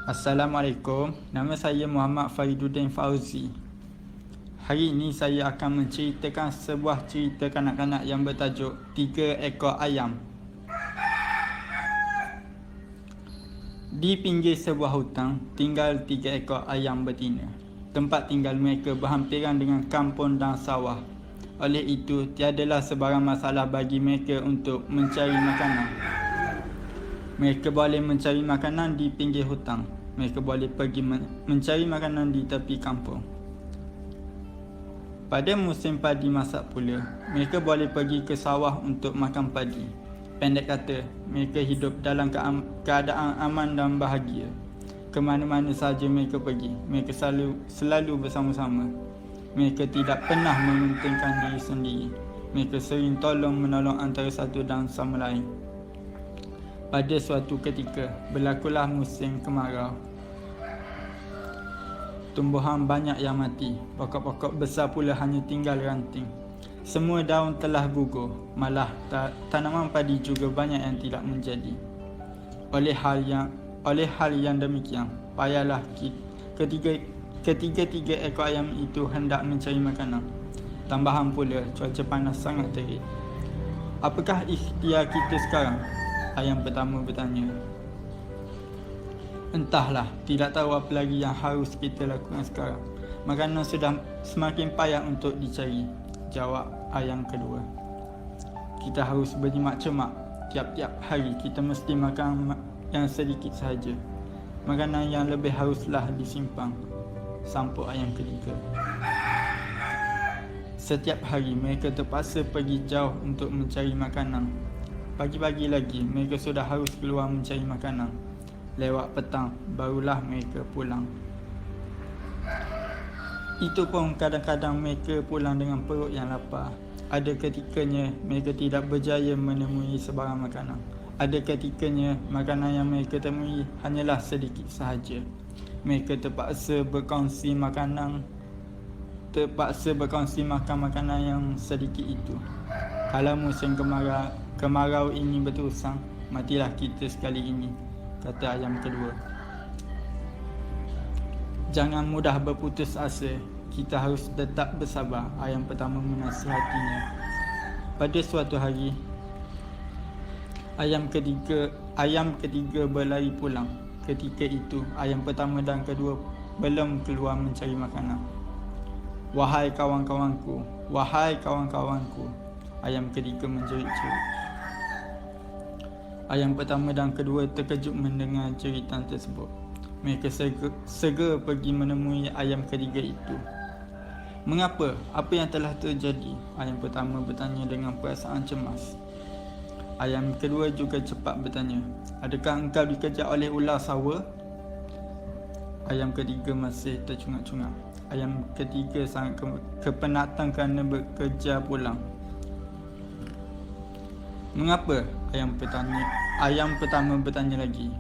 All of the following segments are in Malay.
Assalamualaikum, nama saya Muhammad Fariduddin Fauzi. Hari ini saya akan menceritakan sebuah cerita kanak-kanak yang bertajuk 3 ekor ayam. Di pinggir sebuah hutan, tinggal 3 ekor ayam betina. Tempat tinggal mereka berhampiran dengan kampung dan sawah. Oleh itu, tiadalah sebarang masalah bagi mereka untuk mencari makanan. Mereka boleh mencari makanan di pinggir hutang. Mereka boleh pergi mencari makanan di tepi kampung. Pada musim padi masak pula, mereka boleh pergi ke sawah untuk makan padi. Pendek kata, mereka hidup dalam keadaan aman dan bahagia. Kemana-mana sahaja mereka pergi, mereka selalu bersama-sama. Mereka tidak pernah mementingkan diri sendiri. Mereka sering tolong-menolong antara satu dan sama lain. Pada suatu ketika, berlakulah musim kemarau. Tumbuhan banyak yang mati, pokok-pokok besar pula hanya tinggal ranting. Semua daun telah gugur, malah tanaman padi juga banyak yang tidak menjadi. Oleh hal yang demikian, payahlah ketiga ekor ayam itu hendak mencari makanan. Tambahan pula, cuaca panas sangat terik. Apakah ikhtiar kita sekarang? Ayam pertama bertanya. Entahlah, tidak tahu apa lagi yang harus kita lakukan sekarang. Makanan sudah semakin payah untuk dicari, jawab ayam kedua. Kita harus berjimat-cemat. Tiap-tiap hari kita mesti makan yang sedikit sahaja. Makanan yang lebih haruslah disimpan, sambung ayam ketiga. Setiap hari mereka terpaksa pergi jauh untuk mencari makanan. Pagi-pagi lagi mereka sudah harus keluar mencari makanan. Lewat petang barulah mereka pulang. Itu pun kadang-kadang mereka pulang dengan perut yang lapar. Ada ketikanya mereka tidak berjaya menemui sebarang makanan. Ada ketikanya makanan yang mereka temui hanyalah sedikit sahaja. Mereka terpaksa berkongsi makan makanan yang sedikit itu. Kalau musim kemarau ini berterusan, matilah kita sekali ini, kata ayam kedua. Jangan mudah berputus asa, kita harus tetap bersabar, ayam pertama menasihatinya. Pada suatu hari, ayam ketiga berlari pulang. Ketika itu, ayam pertama dan kedua belum keluar mencari makanan. Wahai kawan-kawanku, ayam ketiga menjerit-jerit. Ayam pertama dan kedua terkejut mendengar cerita tersebut. Mereka segera pergi menemui ayam ketiga itu. Mengapa? Apa yang telah terjadi? Ayam pertama bertanya dengan perasaan cemas. Ayam kedua juga cepat bertanya. Adakah engkau dikejar oleh ular sawa? Ayam ketiga masih tercungap-cungap. Ayam ketiga sangat kepenatan kerana bekerja pulang. Mengapa? Ayam pertama bertanya lagi.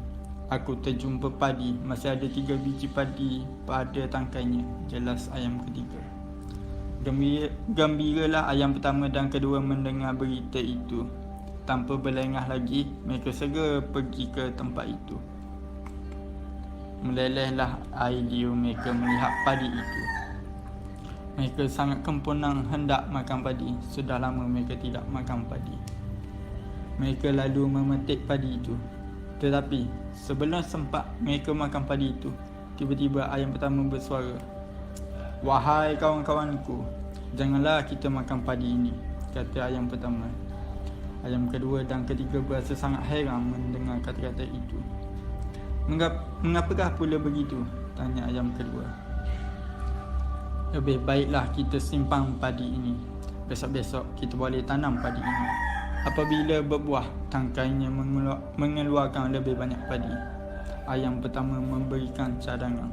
Aku terjumpa padi, masih ada 3 biji padi pada tangkainya, jelas ayam ketiga. Gembiralah ayam pertama dan kedua mendengar berita itu. Tanpa berlengah lagi, mereka segera pergi ke tempat itu. Melelehlah air liur mereka melihat padi itu. Mereka sangat kempunang hendak makan padi. Sudah lama mereka tidak makan padi. Mereka lalu memetik padi itu. Tetapi sebelum sempat mereka makan padi itu, tiba-tiba ayam pertama bersuara. Wahai kawan-kawanku, janganlah kita makan padi ini, kata ayam pertama. Ayam kedua dan ketiga berasa sangat heran mendengar kata-kata itu. Mengapakah pula begitu? Tanya ayam kedua. Lebih baiklah kita simpan padi ini. Besok-besok kita boleh tanam padi ini. Apabila berbuah, tangkainya mengeluarkan lebih banyak padi. Ayam pertama memberikan cadangan.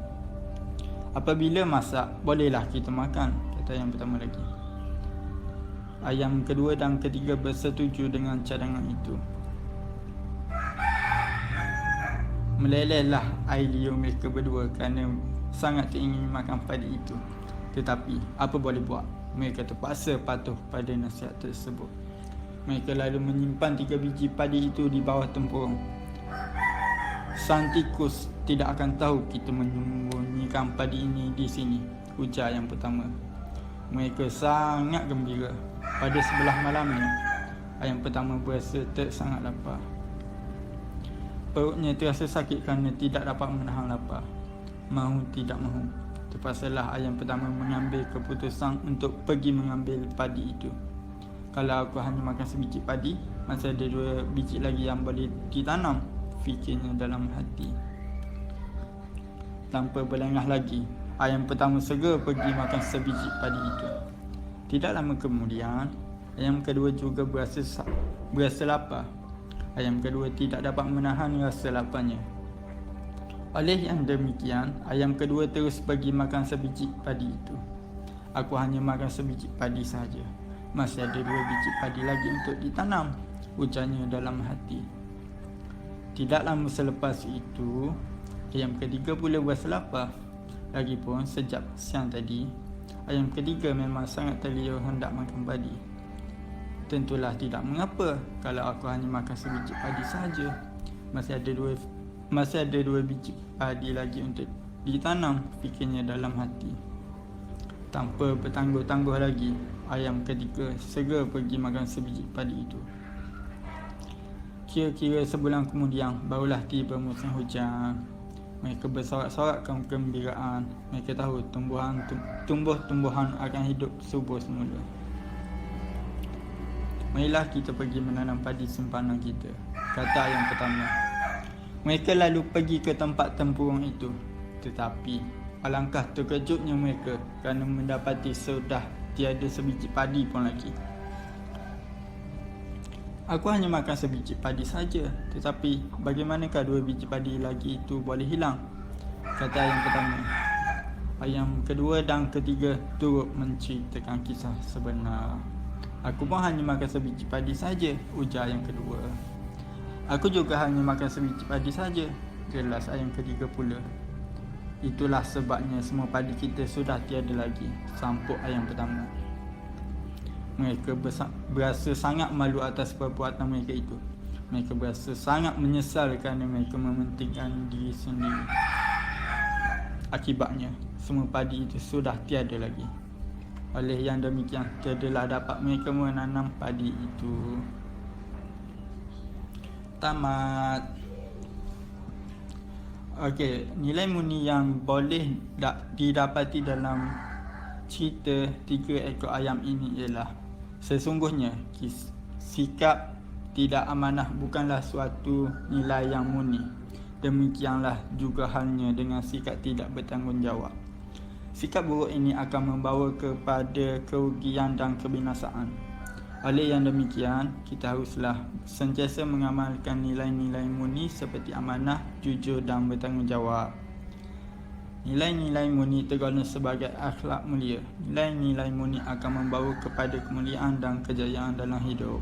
Apabila masak, bolehlah kita makan, kata ayam pertama lagi. Ayam kedua dan ketiga bersetuju dengan cadangan itu. Melelehlah air liur mereka berdua kerana sangat ingin makan padi itu. Tetapi apa boleh buat, mereka terpaksa patuh pada nasihat tersebut. Mereka lalu menyimpan 3 biji padi itu di bawah tempurung. sang tikus tidak akan tahu kita menyembunyikan padi ini di sini, ujar ayam pertama. Mereka sangat gembira. Pada sebelah malamnya, ayam pertama berasa sangat lapar. Perutnya terasa sakit kerana tidak dapat menahan lapar. Mahu tidak mahu, terpaksalah ayam pertama mengambil keputusan untuk pergi mengambil padi itu. Kalau aku hanya makan sebiji padi, masih ada 2 biji lagi yang boleh ditanam, fikirnya dalam hati. Tanpa berlengah lagi, ayam pertama segera pergi makan sebiji padi itu. Tidak lama kemudian, ayam kedua juga berasa lapar. Ayam kedua tidak dapat menahan rasa laparnya. Oleh yang demikian, ayam kedua terus pergi makan sebiji padi itu. Aku hanya makan sebiji padi sahaja. Masih ada 2 biji padi lagi untuk ditanam, ujarnya dalam hati. Tidak lama selepas itu, ayam ketiga pula berasa lapar. Lagipun sejak siang tadi, ayam ketiga memang sangat terliur hendak makan padi. Tentulah tidak mengapa kalau aku hanya makan sebiji padi saja. Masih ada 2 biji padi lagi untuk ditanam, fikirnya dalam hati. Tanpa bertangguh-tangguh lagi, ayam ketiga segera pergi makan sebiji padi itu. Kira-kira sebulan kemudian, barulah tiba musim hujan. Mereka bersorak-sorakkan kegembiraan. Mereka tahu tumbuh-tumbuhan akan hidup subur semula. Marilah kita pergi menanam padi simpanan kita, kata ayam pertama. Mereka lalu pergi ke tempat tempurung itu. Tetapi alangkah terkejutnya mereka kerana mendapati sudah tiada sebiji padi pun lagi. Aku hanya makan sebiji padi saja, tetapi bagaimanakah 2 biji padi lagi itu boleh hilang? Kata ayam pertama. Ayam kedua dan ketiga turut menceritakan kisah sebenar. Aku pun hanya makan sebiji padi saja, ujar ayam kedua. Aku juga hanya makan sebiji padi saja, jelas ayam ketiga pula. Itulah sebabnya semua padi kita sudah tiada lagi, sampuk ayam pertama. Mereka berasa sangat malu atas perbuatan mereka itu. Mereka berasa sangat menyesal kerana mereka mementingkan diri sendiri. Akibatnya, semua padi itu sudah tiada lagi. Oleh yang demikian, tiadalah dapat mereka menanam padi itu. Tamat. Okey, nilai murni yang boleh didapati dalam cerita 3 ekor ayam ini ialah: sesungguhnya sikap tidak amanah bukanlah suatu nilai yang murni. Demikianlah juga halnya dengan sikap tidak bertanggungjawab. Sikap buruk ini akan membawa kepada kerugian dan kebinasaan. Oleh yang demikian, kita haruslah sentiasa mengamalkan nilai-nilai murni seperti amanah, jujur dan bertanggungjawab. Nilai-nilai murni tergolong sebagai akhlak mulia. Nilai-nilai murni akan membawa kepada kemuliaan dan kejayaan dalam hidup.